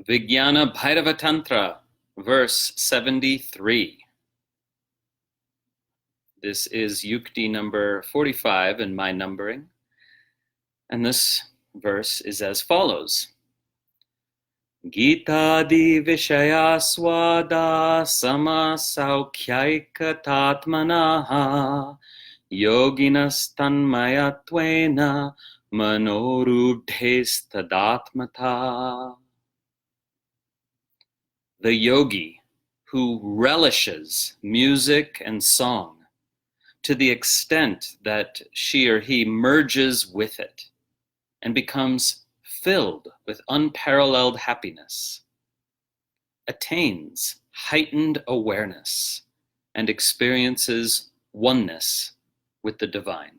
Vijñāna-bhairava-tantra, verse 73. This is Yukti number 45 in my numbering. And this verse is as follows. Gita-di vishayasvada sama-saukyaika tadātmatā yoginas tanmayatvena manorūḍhes tadātmatā. The yogi who relishes music and song to the extent that she or he merges with it and becomes filled with unparalleled happiness, attains heightened awareness, and experiences oneness with the divine.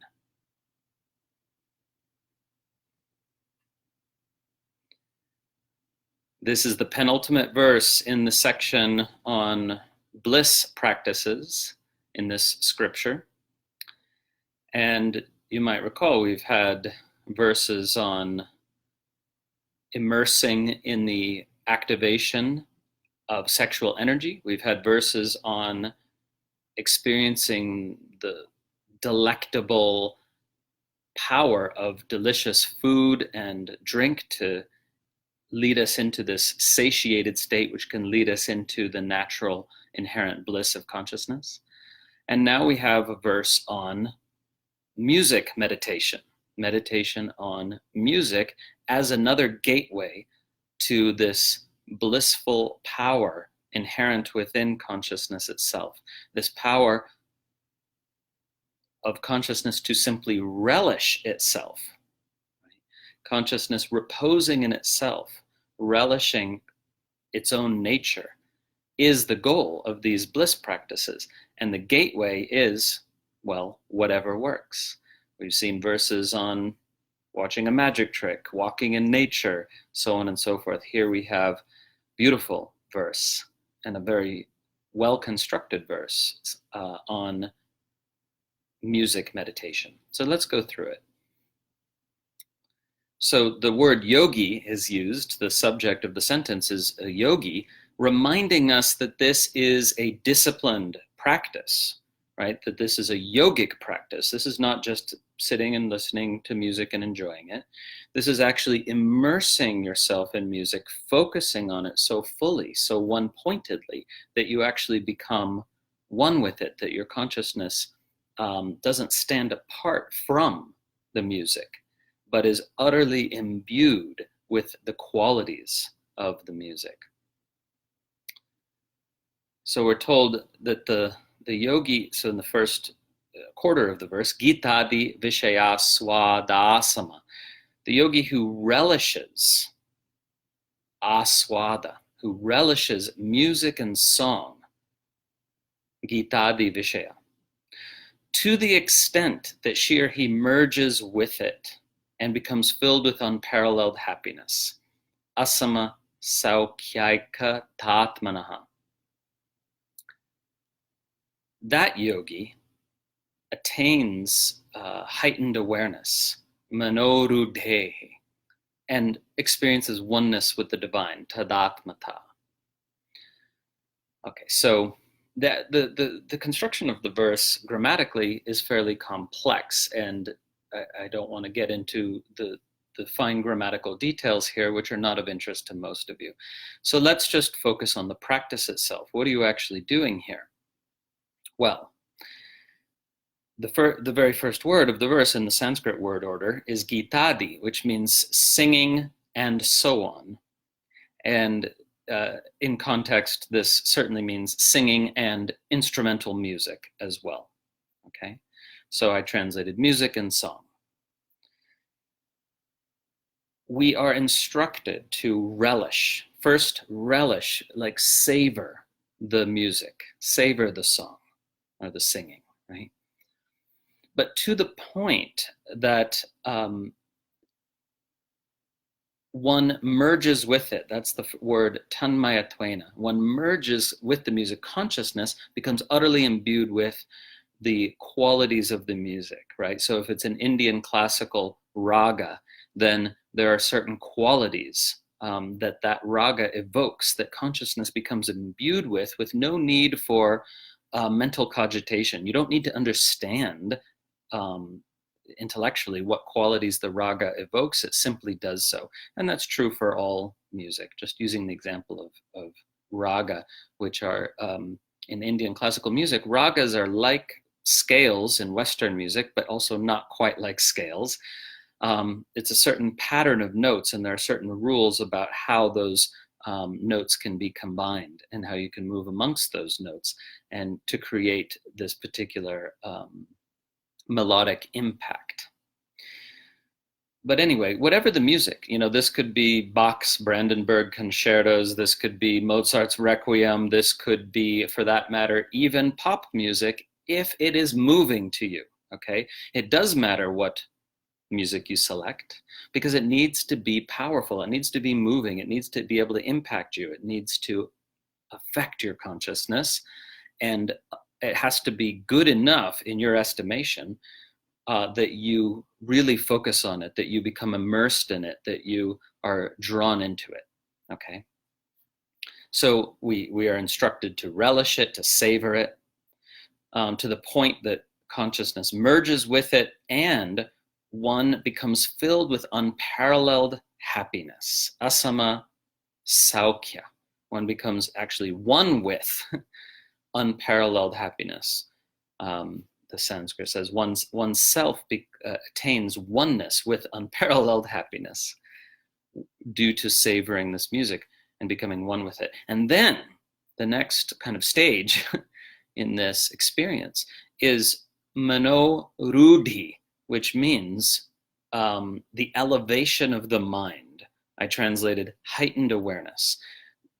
This is the penultimate verse in the section on bliss practices in this scripture. And you might recall we've had verses on immersing in the activation of sexual energy. We've had verses on experiencing the delectable power of delicious food and drink to lead us into this satiated state, which can lead us into the natural inherent bliss of consciousness. And now we have a verse on music meditation on music as another gateway to this blissful power inherent within consciousness itself, this power of consciousness to simply relish itself, consciousness reposing in itself, relishing its own nature, is the goal of these bliss practices. And the gateway is, well, whatever works. We've seen verses on watching a magic trick, walking in nature, so on and so forth. Here we have beautiful verse and a very well-constructed verse on music meditation. So let's go through it. So the word yogi is used, the subject of the sentence is a yogi, reminding us that this is a disciplined practice, right? That this is a yogic practice. This is not just sitting and listening to music and enjoying it. This is actually immersing yourself in music, focusing on it so fully, so one-pointedly, that you actually become one with it, that your consciousness doesn't stand apart from the music, but is utterly imbued with the qualities of the music. So we're told that the yogi, so in the first quarter of the verse, Gita-di vishayasvada, the yogi who relishes aswada, who relishes music and song, Gita-di vishaya, to the extent that she or he merges with it and becomes filled with unparalleled happiness, asama saukyaika tadātmatā. That yogi attains heightened awareness, manorūḍhes, and experiences oneness with the divine, tadātmatā. Okay, so the construction of the verse grammatically is fairly complex, and I don't want to get into the fine grammatical details here, which are not of interest to most of you. So let's just focus on the practice itself. What are you actually doing here? Well, the very first word of the verse in the Sanskrit word order is Gita-di, which means singing and so on. And in context, this certainly means singing and instrumental music as well. Okay, so I translated music and song. We are instructed to relish. First, relish, like savor the music, savor the song or the singing, right? But to the point that one merges with it. That's the word tanmayatvena. One merges with the music. Consciousness becomes utterly imbued with the qualities of the music, right? So if it's an Indian classical raga, then there are certain qualities that raga evokes, that consciousness becomes imbued with no need for mental cogitation. You don't need to understand intellectually what qualities the raga evokes. It simply does so. And that's true for all music. Just using the example of raga, which are in Indian classical music, ragas are like scales in Western music, but also not quite like scales. It's a certain pattern of notes, and there are certain rules about how those notes can be combined and how you can move amongst those notes and to create this particular melodic impact. But anyway, whatever the music, this could be Bach's Brandenburg concertos, this could be Mozart's Requiem, this could be, for that matter, even pop music, if it is moving to you, okay? It does matter what music you select, because it needs to be powerful, it needs to be moving, it needs to be able to impact you, it needs to affect your consciousness, and it has to be good enough in your estimation that you really focus on it, that you become immersed in it, that you are drawn into it, okay? So we are instructed to relish it, to savor it, to the point that consciousness merges with it and one becomes filled with unparalleled happiness, asama saukya. One becomes actually one with unparalleled happiness. The Sanskrit says oneself attains oneness with unparalleled happiness due to savoring this music and becoming one with it. And then the next kind of stage in this experience is manorūḍhes, which means the elevation of the mind. I translated heightened awareness.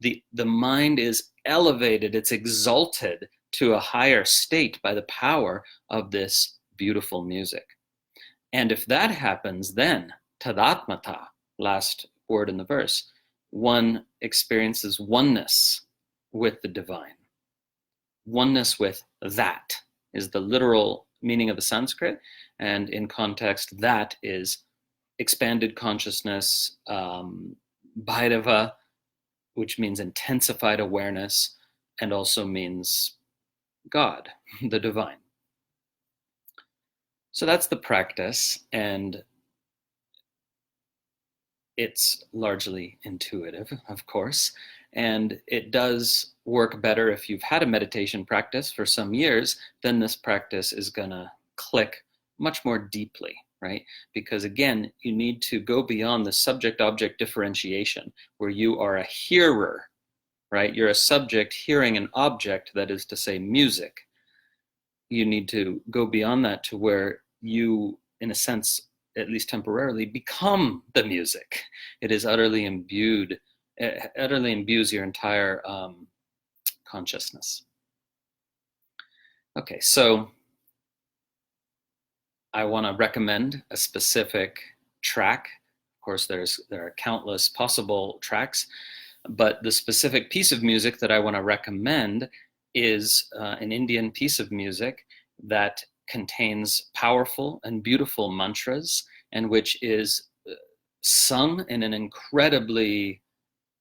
The mind is elevated, it's exalted to a higher state by the power of this beautiful music. And if that happens, then tadātmatā, last word in the verse, one experiences oneness with the divine. Oneness with that is the literal meaning of the Sanskrit, and in context, that is expanded consciousness, bhairava, which means intensified awareness, and also means God, the divine. So that's the practice, and it's largely intuitive, of course, and it does work better if you've had a meditation practice for some years. Then this practice is going to click much more deeply, right? Because again, you need to go beyond the subject-object differentiation where you are a hearer, right? You're a subject hearing an object, that is to say music. You need to go beyond that to where you, in a sense, at least temporarily, become the music. It is utterly imbued, it utterly imbues your entire consciousness. Okay, so I want to recommend a specific track. Of course, there are countless possible tracks, but the specific piece of music that I want to recommend is an Indian piece of music that contains powerful and beautiful mantras, and which is sung in an incredibly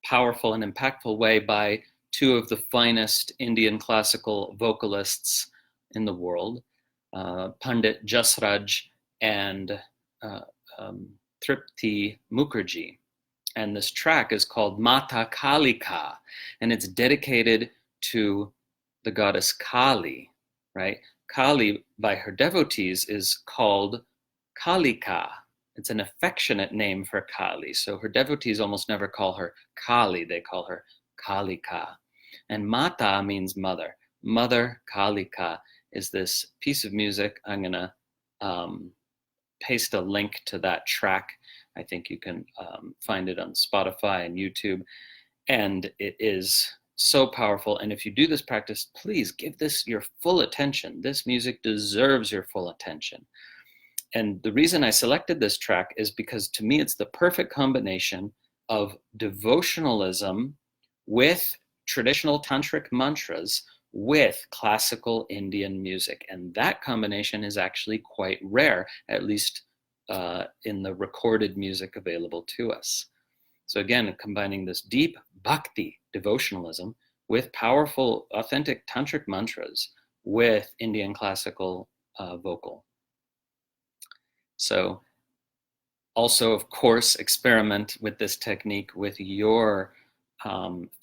powerful and impactful way by two of the finest Indian classical vocalists in the world, Pandit Jasraj and Tripti Mukherjee. And this track is called Mata Kalika, and it's dedicated to the goddess Kali, right? Kali, by her devotees, is called Kalika. It's an affectionate name for Kali. So her devotees almost never call her Kali, they call her Kalika. And Mata means mother. Mother Kalika is this piece of music. I'm going to paste a link to that track. I think you can find it on Spotify and YouTube. And it is so powerful. And if you do this practice, please give this your full attention. This music deserves your full attention. And the reason I selected this track is because to me, it's the perfect combination of devotionalism with traditional tantric mantras with classical Indian music. And that combination is actually quite rare, at least in the recorded music available to us. So again, combining this deep bhakti devotionalism with powerful, authentic tantric mantras with Indian classical vocal. So also, of course, experiment with this technique with your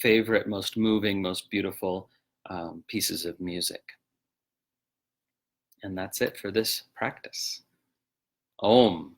favorite, most moving, most beautiful pieces of music. And that's it for this practice. Om.